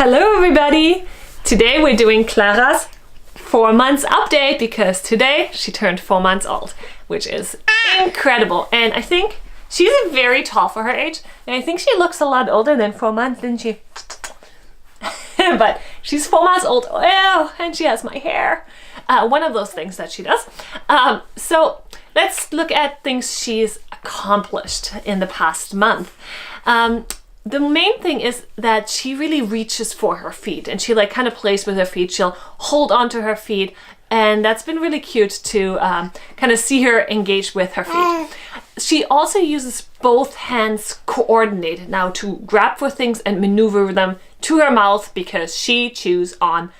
Hello everybody! Today we're doing Clara's 4 months update because today she turned 4 months old, which is incredible. And I think she's very tall for her age, and I think she looks a lot older than 4 months, didn't she? But she's 4 months old. Oh, and she has my hair. One of those things that she does. So let's look at things she's accomplished in the past month. The main thing is that she really reaches for her feet, and she like kind of plays with her feet. She'll hold onto her feet, and that's been really cute to kind of see her engage with her feet. She also uses both hands coordinated now to grab for things and maneuver them to her mouth because she chews on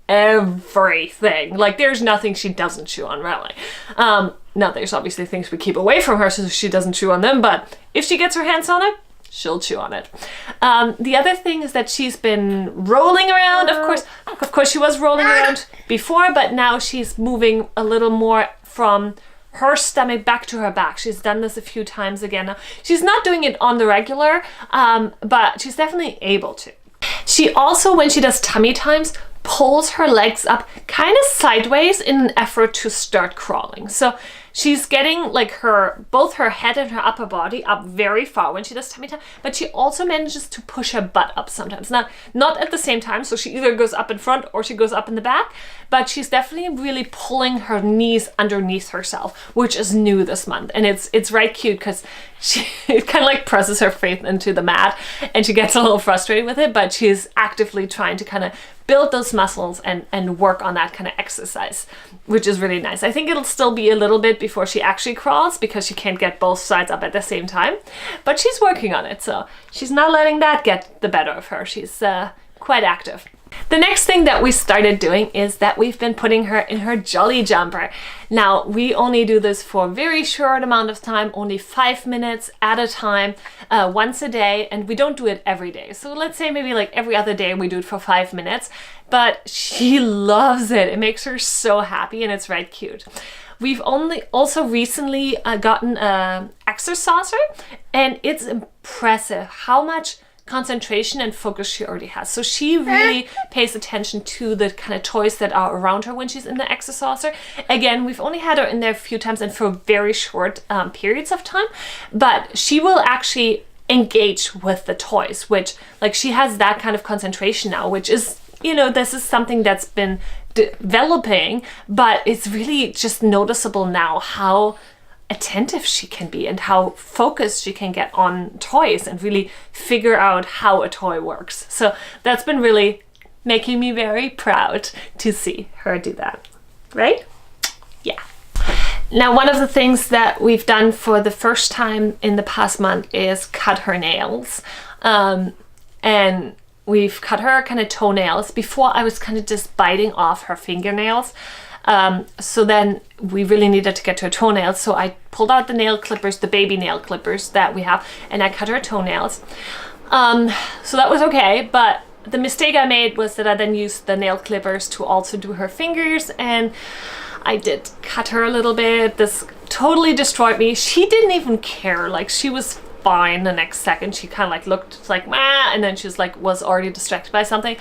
everything. Like there's nothing she doesn't chew on, really. Now there's obviously things we keep away from her so she doesn't chew on them, but if she gets her hands on it, she'll chew on it. The other thing is that she's been rolling around. Of course she was rolling around before, but now she's moving a little more from her stomach back to her back. She's done this a few times again now. She's not doing it on the regular, but she's definitely able to. She also, when she does tummy times, pulls her legs up kind of sideways in an effort to start crawling. So she's getting like both her head and her upper body up very far when she does tummy time, but she also manages to push her butt up sometimes. Now, not at the same time, so she either goes up in front or she goes up in the back, but she's definitely really pulling her knees underneath herself, which is new this month. And it's right cute because it kind of like presses her face into the mat and she gets a little frustrated with it, but she's actively trying to kind of build those muscles and work on that kind of exercise, which is really nice. I think it'll still be a little bit before she actually crawls because she can't get both sides up at the same time, but she's working on it, so she's not letting that get the better of her. She's quite active. The next thing that we started doing is that we've been putting her in her jolly jumper. Now, we only do this for a very short amount of time, only 5 minutes at a time, once a day, and we don't do it every day. So let's say maybe like every other day we do it for 5 minutes, but she loves it. It makes her so happy and it's right cute. We've also recently gotten an exerciser, and it's impressive how much concentration and focus she already has. So she really pays attention to the kind of toys that are around her when she's in the exerciser. Again, we've only had her in there a few times and for very short periods of time, but she will actually engage with the toys, which like she has that kind of concentration now, which is, you know, this is something that's been developing, but it's really just noticeable now how attentive she can be and how focused she can get on toys and really figure out how a toy works. So that's been really making me very proud to see her do that, right? Yeah. Now, one of the things that we've done for the first time in the past month is cut her nails. And we've cut her kind of toenails. Before I was kind of just biting off her fingernails. So then we really needed to get to her toenails. So I pulled out the nail clippers, the baby nail clippers that we have, and I cut her toenails. So that was okay, but the mistake I made was that I then used the nail clippers to also do her fingers, and I did cut her a little bit. This totally destroyed me. She didn't even care. Like she was fine the next second. She kind of like looked like meh, and then she was already distracted by something.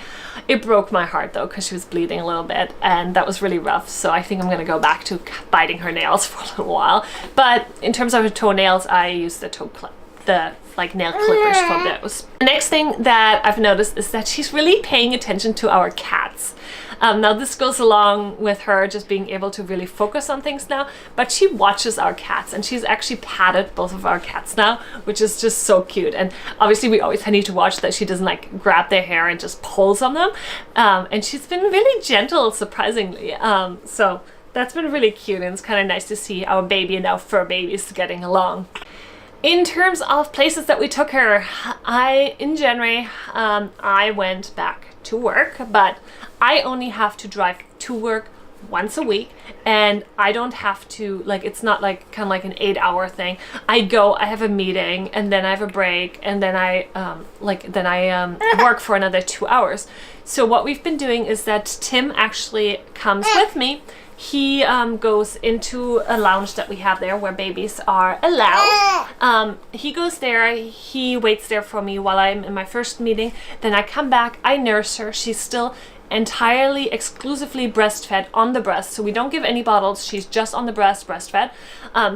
It broke my heart though because she was bleeding a little bit, and that was really rough. So I think I'm gonna go back to biting her nails for a little while. But in terms of her toenails, I used the like nail clippers for those. The next thing that I've noticed is that she's really paying attention to our cats. Now this goes along with her just being able to really focus on things now, but she watches our cats, and she's actually patted both of our cats now, which is just so cute. And obviously we always need to watch that she doesn't like grab their hair and just pulls on them. And she's been really gentle, surprisingly. So that's been really cute, and it's kind of nice to see our baby and our fur babies getting along. In terms of places that we took her, in January, I went back to work, but I only have to drive to work once a week, and I don't have to, like, it's not like kind of like an 8-hour thing. I have a meeting, and then I have a break, and then I work for another 2 hours. So what we've been doing is that Tim actually comes with me he goes into a lounge that we have there where babies are allowed. He goes there, he waits there for me while I'm in my first meeting. Then I come back, I nurse her. She's still entirely exclusively breastfed on the breast, so we don't give any bottles. She's just on the breastfed.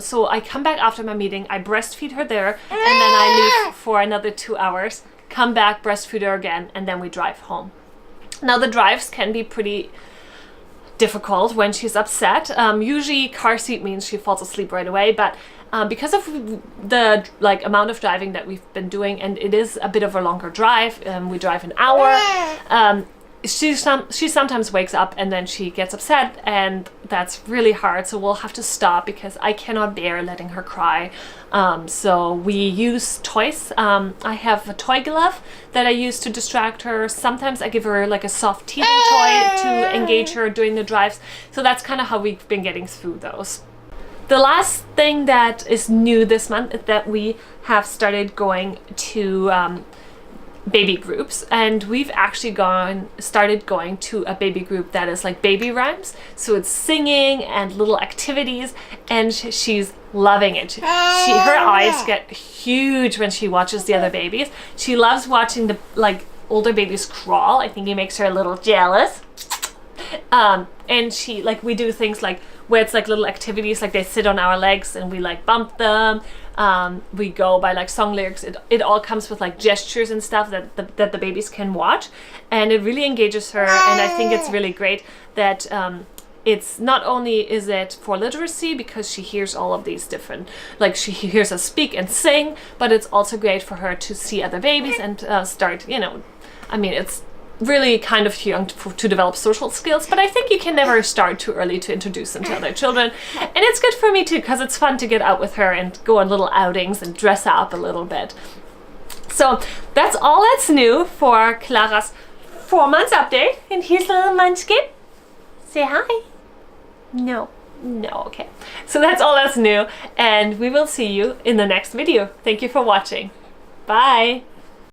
So I come back after my meeting, I breastfeed her there, and then I leave for another 2 hours, come back, breastfeed her again, and then we drive home. Now the drives can be pretty difficult when she's upset. Usually car seat means she falls asleep right away, but because of the amount of driving that we've been doing, and it is a bit of a longer drive, we drive an hour, she sometimes wakes up and then she gets upset, and that's really hard, so we'll have to stop because I cannot bear letting her cry. So we use toys. I have a toy glove that I use to distract her. Sometimes I give her like a soft teething toy to engage her during the drives. So that's kind of how we've been getting through those. The last thing that is new this month is that we have started going to baby groups, and we've actually started going to a baby group that is like baby rhymes, so it's singing and little activities, and she's loving it. Her eyes get huge when she watches the other babies. She loves watching the older babies crawl. I think it makes her a little jealous. And she we do things where it's little activities, they sit on our legs and we bump them. We go by song lyrics. It all comes with gestures and stuff that the babies can watch, and it really engages her. And I think it's really great that it's not only is it for literacy because she hears all of these different, she hears us speak and sing, but it's also great for her to see other babies and start, I mean, it's really kind of young to develop social skills, but I think you can never start too early to introduce them to other children. And it's good for me too, because it's fun to get out with her and go on little outings and dress up a little bit. So that's all that's new for Clara's 4 months update. And here's little Munchkin. Say hi. No, okay. So that's all that's new, and we will see you in the next video. Thank you for watching. Bye.